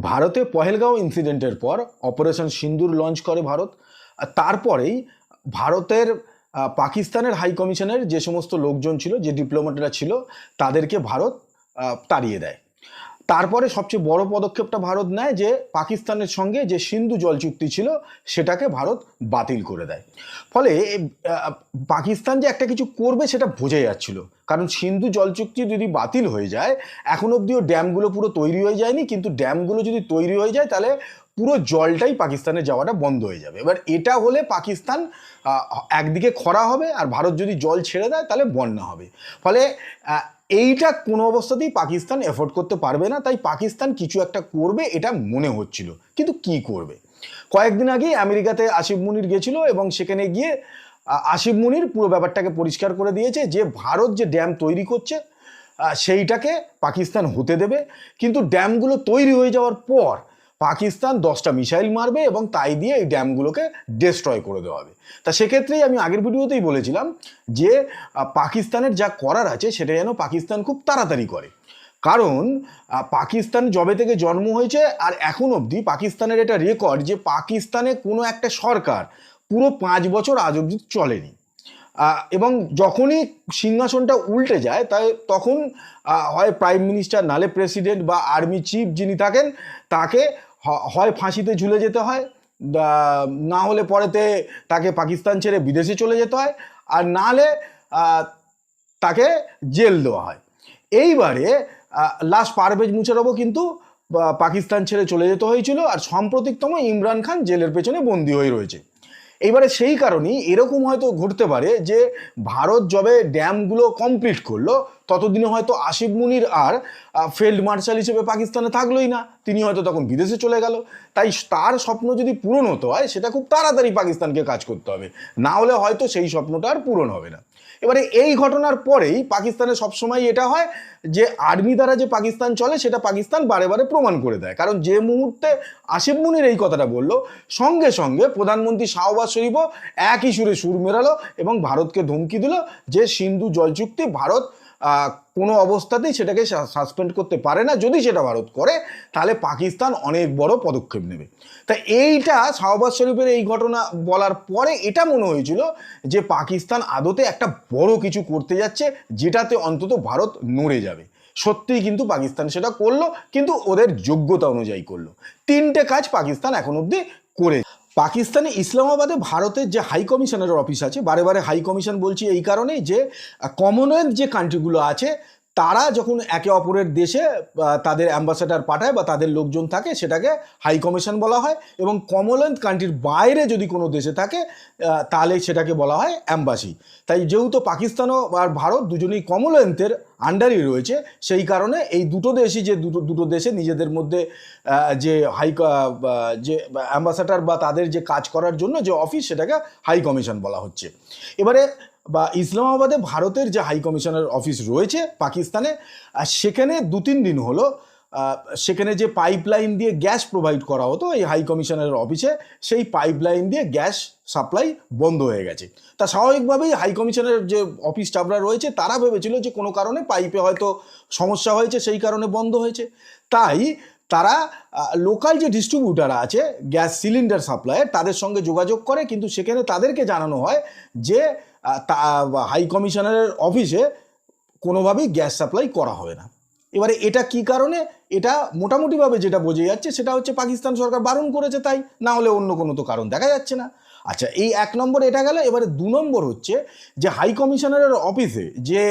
ভারতে পহেলগাঁও ইনসিডেন্টের পর অপারেশন সিন্দুর লঞ্চ করে ভারত। আর তারপরেই ভারতের পাকিস্তানের হাই কমিশনের যে সমস্ত লোকজন ছিল, যে ডিপ্লোম্যাটরা ছিল, তাদেরকে ভারত তাড়িয়ে দেয়। তারপরে সবচেয়ে বড় পদক্ষেপটা ভারত নেয় যে পাকিস্তানের সঙ্গে যে সিন্ধু জল চুক্তি ছিল সেটাকে ভারত বাতিল করে দেয়। ফলে পাকিস্তান যে একটা কিছু করবে সেটা বোঝা যাচ্ছিল, কারণ সিন্ধু জল চুক্তি যদি বাতিল হয়ে যায়, এখন অবধিও ড্যামগুলো পুরো তৈরি হয়ে যায়নি, কিন্তু ড্যামগুলো যদি তৈরি হয়ে যায় তাহলে পুরো জলটাই পাকিস্তানে যাওয়াটা বন্ধ হয়ে যাবে। এবার এটা হলে পাকিস্তান একদিকে খরা হবে, আর ভারত যদি জল ছেড়ে দেয় তাহলে বন্যা হবে। ফলে এইটা কোনো অবস্থাতেই পাকিস্তান এফোর্ড করতে পারবে না, তাই পাকিস্তান কিছু একটা করবে এটা মনে হচ্ছিল, কিন্তু কি করবে। কয়েকদিন আগেই আমেরিকাতে আসিফ মুনির গেছিল এবং সেখানে গিয়ে আসিফ মুনির পুরো ব্যাপারটাকে পরিষ্কার করে দিয়েছে যে ভারত যে ড্যাম তৈরি করছে সেইটাকে পাকিস্তান হতে দেবে, কিন্তু ড্যামগুলো তৈরি হয়ে যাওয়ার পর পাকিস্তান 10টা মিসাইল মারবে এবং তাই দিয়ে এই ড্যামগুলোকে ডেস্ট্রয় করে দেওয়া হবে। তা সেক্ষেত্রেই আমি আগের ভিডিওতেই বলেছিলাম যে পাকিস্তানের যা করার আছে সেটা যেন পাকিস্তান খুব তাড়াতাড়ি করে, কারণ পাকিস্তান যবে থেকে জন্ম হয়েছে আর এখন অবধি পাকিস্তানের এটা রেকর্ড যে পাকিস্তানে কোনো একটা সরকার পুরো 5 বছর আজ অবধি চলেনি। এবং যখনই সিংহাসনটা উল্টে যায় তাই তখন হয় প্রাইম মিনিস্টার, নালে প্রেসিডেন্ট বা আর্মি চিফ যিনি থাকেন তাকে হয় ফাঁসিতে ঝুলে যেতে হয়, না হলে পরেতে তাকে পাকিস্তান ছেড়ে বিদেশে চলে যেতে হয়, আর না হলে তাকে জেল দেওয়া হয়। এইবারে লাস্ট পারভেজ মুশারফও কিন্তু পাকিস্তান ছেড়ে চলে যেতে হয়েছিল, আর সাম্প্রতিকতম ইমরান খান জেলের পেছনে বন্দী হয়ে রয়েছে। এইবারে সেই কারণেই এরকম হয়তো ঘটতে পারে যে ভারত যবে ড্যামগুলো কমপ্লিট করলো ততদিনে হয়তো আসিফ মুনির আর ফিল্ড মার্শাল হিসেবে পাকিস্তানে থাকলোই না, তিনি হয়তো তখন বিদেশে চলে গেল। তাই তার স্বপ্ন যদি পূরণ হতে হয় সেটা খুব তাড়াতাড়ি পাকিস্তানকে কাজ করতে হবে, না হলে হয়তো সেই স্বপ্নটা আর পূরণ হবে না। এবারে এই ঘটনার পরেই পাকিস্তানে সবসময় এটা হয় যে আর্মি দ্বারা যে পাকিস্তান চলে সেটা পাকিস্তান বারে বারে প্রমাণ করে দেয়, কারণ যে মুহূর্তে আসিফ মুনির এই কথাটা বলল সঙ্গে সঙ্গে প্রধানমন্ত্রী শাহবাজ শরীফও একই সুরে সুর মেলালো এবং ভারতকে ধমকি দিল যে সিন্ধু জল চুক্তি ভারত কোনো অবস্থাতেই সেটাকে সাসপেন্ড করতে পারে না, যদি সেটা ভারত করে তাহলে পাকিস্তান অনেক বড় পদক্ষেপ নেবে। তা এইটা শাহবাজ শরীফের এই ঘটনা বলার পরে এটা মনে হয়েছিল যে পাকিস্তান আদতে একটা বড় কিছু করতে যাচ্ছে যেটাতে অন্তত ভারত নড়ে যাবে। সত্যিই কিন্তু পাকিস্তান সেটা করলো, কিন্তু ওদের যোগ্যতা অনুযায়ী করলো। 3টে কাজ পাকিস্তান এখন অবধি করে। পাকিস্তানে ইসলামাবাদে ভারতের যে হাই কমিশনের অফিস আছে, বারে বারে হাই কমিশন বলছি এই কারণেই যে কমনওয়েলথ যে কান্ট্রিগুলো আছে তারা যখন একে অপরের দেশে তাদের অ্যাম্বাসেডার পাঠায় বা তাদের লোকজন থাকে সেটাকে হাই কমিশন বলা হয়, এবং কমনওয়েলথ কান্ট্রির বাইরে যদি কোনো দেশে থাকে তাহলে সেটাকে বলা হয় অ্যাম্বাসি। তাই যেহেতু পাকিস্তানও আর ভারত দুজনেই কমনওয়েলথের আন্ডারই রয়েছে, সেই কারণে এই দুটো দেশই যে দুটো দেশে নিজেদের মধ্যে যে যে অ্যাম্বাসেডার বা তাদের যে কাজ করার জন্য যে অফিস সেটাকে হাই কমিশন বলা হচ্ছে। এবারে বা ইসলামাবাদে ভারতের যে হাই কমিশনের অফিস রয়েছে পাকিস্তানে, সেখানে 2-3 দিন হলো সেখানে যে পাইপলাইন দিয়ে গ্যাস প্রোভাইড করা হতো এই হাই কমিশনের অফিসে, সেই পাইপলাইন দিয়ে গ্যাস সাপ্লাই বন্ধ হয়ে গেছে। তা স্বাভাবিকভাবেই হাই কমিশনের যে অফিস স্টাফরা রয়েছে তারা ভেবেছিল যে কোনো কারণে পাইপে হয়তো সমস্যা হয়েছে, সেই কারণে বন্ধ হয়েছে। তাই তারা লোকাল যে ডিস্ট্রিবিউটার আছে গ্যাস সিলিন্ডার সাপ্লাইয়ের তাদের সঙ্গে যোগাযোগ করে, কিন্তু সেখানে তাদেরকে জানানো হয় যে হাই কমিশনারের অফিসে কোনোভাবেই গ্যাস সাপ্লাই করা হবে না। এবারে এটা কি কারণে, এটা মোটামুটিভাবে যেটা বোঝা যাচ্ছে সেটা হচ্ছে পাকিস্তান সরকার বারণ করেছে, তাই না হলে অন্য কোনো তো কারণ দেখা যাচ্ছে না। আচ্ছা, এই 1 নম্বর এটা গেল। এবারে 2 নম্বর হচ্ছে যে হাই কমিশনারের অফিসে যে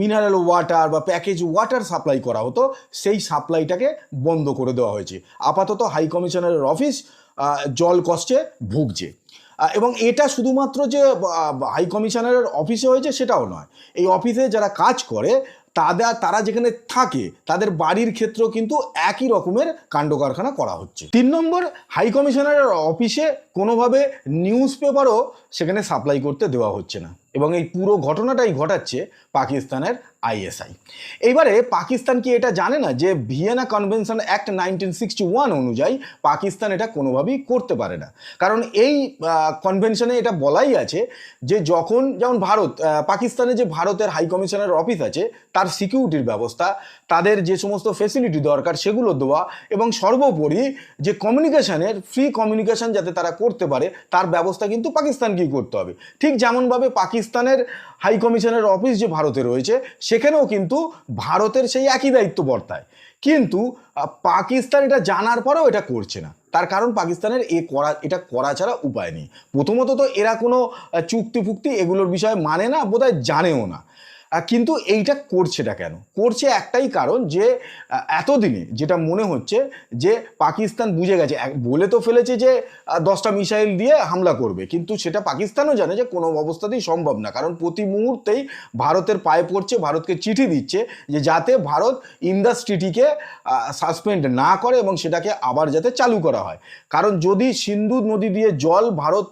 মিনারেল ওয়াটার বা প্যাকেজ ওয়াটার সাপ্লাই করা হতো সেই সাপ্লাইটাকে বন্ধ করে দেওয়া হয়েছে। আপাতত হাই কমিশনারের অফিস জল কষ্টে ভুগছে। এবং এটা শুধুমাত্র যে হাই কমিশনারের অফিসে হয়েছে সেটাও নয়, এই অফিসে যারা কাজ করে তারা যেখানে থাকে তাদের বাড়ির ক্ষেত্রেও কিন্তু একই রকমের কাণ্ড কারখানা করা হচ্ছে। 3 নম্বর, হাই কমিশনারের অফিসে কোনোভাবে নিউজ পেপারও সেখানে সাপ্লাই করতে দেওয়া হচ্ছে না। এবং এই পুরো ঘটনাটাই ঘটাচ্ছে পাকিস্তানের আইএসআই। এইবারে পাকিস্তান কি এটা জানে না যে ভিয়েনা কনভেনশন অ্যাক্ট 1961 অনুযায়ী পাকিস্তান এটা কোনোভাবেই করতে পারে না? কারণ এই কনভেনশনে এটা বলাই আছে যে যখন যেমন ভারত পাকিস্তানে যে ভারতের হাই কমিশনের অফিস আছে তার সিকিউরিটির ব্যবস্থা, তাদের যে সমস্ত ফেসিলিটি দরকার সেগুলো দেওয়া, এবং সর্বোপরি যে কমিউনিকেশনের ফ্রি কমিউনিকেশন যাতে তারা করতে পারে তার ব্যবস্থা কিন্তু পাকিস্তানকেই করতে হবে। ঠিক যেমনভাবে পাকিস্তানের হাই কমিশনের অফিস যে ভারতে রয়েছে সেখানেও কিন্তু ভারতের সেই একই দায়িত্ব বর্তায়। কিন্তু পাকিস্তান এটা জানার পরেও এটা করছে না। তার কারণ পাকিস্তানের এটা করা ছাড়া উপায় নেই। প্রথমত তো এরা কোনো চুক্তি ফুক্তি এগুলোর বিষয়ে মানে না, বোধহয় জানেও না। কিন্তু এইটা করছেটা কেন? করছে একটাই কারণ যে এতদিনে যেটা মনে হচ্ছে যে পাকিস্তান বুঝে গেছে, বলে তো ফেলেছে যে 10টা মিসাইল দিয়ে হামলা করবে, কিন্তু সেটা পাকিস্তানও জানে যে কোনো অবস্থাতেই সম্ভব না। কারণ প্রতি মুহূর্তেই ভারতের পায়ে পড়ছে, ভারতকে চিঠি দিচ্ছে যে যাতে ভারত ইন্দাস ট্রিটিকে সাসপেন্ড না করে এবং সেটাকে আবার যাতে চালু করা হয়। কারণ যদি সিন্ধু নদী দিয়ে জল ভারত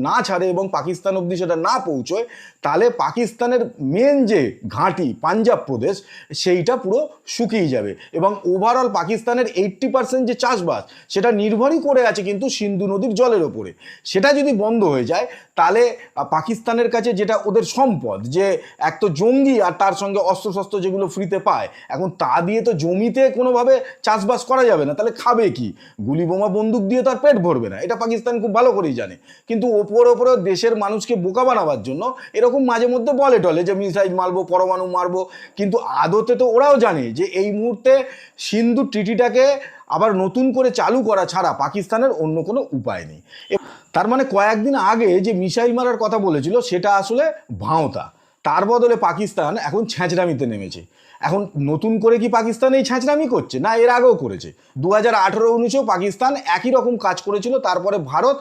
না ছাড়ে এবং পাকিস্তান অবধি সেটা না পৌঁছয়, তাহলে পাকিস্তানের মেন যে ঘাঁটি পাঞ্জাব প্রদেশ সেইটা পুরো শুকিয়ে যাবে এবং ওভারঅল পাকিস্তানের 80% যে চাষবাস সেটা নির্ভরই করে আছে কিন্তু সিন্ধু নদীর জলের ওপরে। সেটা যদি বন্ধ হয়ে যায় তাহলে পাকিস্তানের কাছে যেটা ওদের সম্পদ, যে এক তো জঙ্গি আর তার সঙ্গে অস্ত্রশস্ত্র যেগুলো ফ্রিতে পায়, এখন তা দিয়ে তো জমিতে কোনোভাবে চাষবাস করা যাবে না, তাহলে খাবে কি? গুলি বোমা বন্দুক দিয়ে তো আর পেট ভরবে না, এটা পাকিস্তান খুব ভালো করেই জানে। কিন্তু ওপরে দেশের মানুষকে বোকা বানাবার জন্য এরকম মাঝে মধ্যে বলে টলে যে মিসাইল মারবো, পরমাণু মারবো, কিন্তু আদতে তো ওরাও জানে যে এই মুহূর্তে সিন্ধু ট্রিটিটাকে আবার নতুন করে চালু করা ছাড়া পাকিস্তানের অন্য কোনো উপায় নেই। তার মানে কয়েকদিন আগে যে মিসাইল মারার কথা বলেছিল সেটা আসলে ভাঁওতা। তার বদলে পাকিস্তান এখন ছ্যাঁচড়ামিতে নেমেছে। এখন নতুন করে কি পাকিস্তান এই ছ্যাঁচড়ামি করছে? না, এর আগেও করেছে। 2018-19-এও পাকিস্তান একই রকম কাজ করেছিল। তারপরে ভারত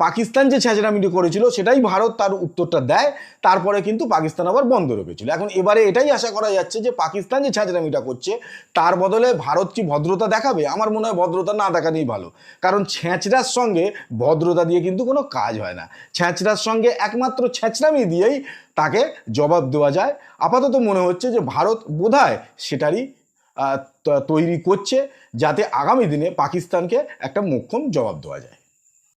পাকিস্তান যে ছ্যাঁচড়ামিটি করেছিল সেটাই ভারত তার উত্তরটা দেয়, তারপরে কিন্তু পাকিস্তান আবার বন্ধ রেখেছিল। এখন এবারে এটাই আশা করা যাচ্ছে যে পাকিস্তান যে ছ্যাঁচড়ামিটা করছে তার বদলে ভারত কি ভদ্রতা দেখাবে? আমার মনে হয় ভদ্রতা না দেখানোই ভালো। কারণ ছ্যাঁচড়ার সঙ্গে ভদ্রতা দিয়ে কিন্তু কোনো কাজ হয় না। ছ্যাঁচড়ার সঙ্গে একমাত্র ছ্যাঁচড়ামি দিয়েই তাকে জবাব দেওয়া যায়। আপাতত মনে হচ্ছে যে ভারত বোধহয় সেটারই তৈরি করছে যাতে আগামী দিনে পাকিস্তানকে একটা মোক্ষম জবাব দেওয়া যায়।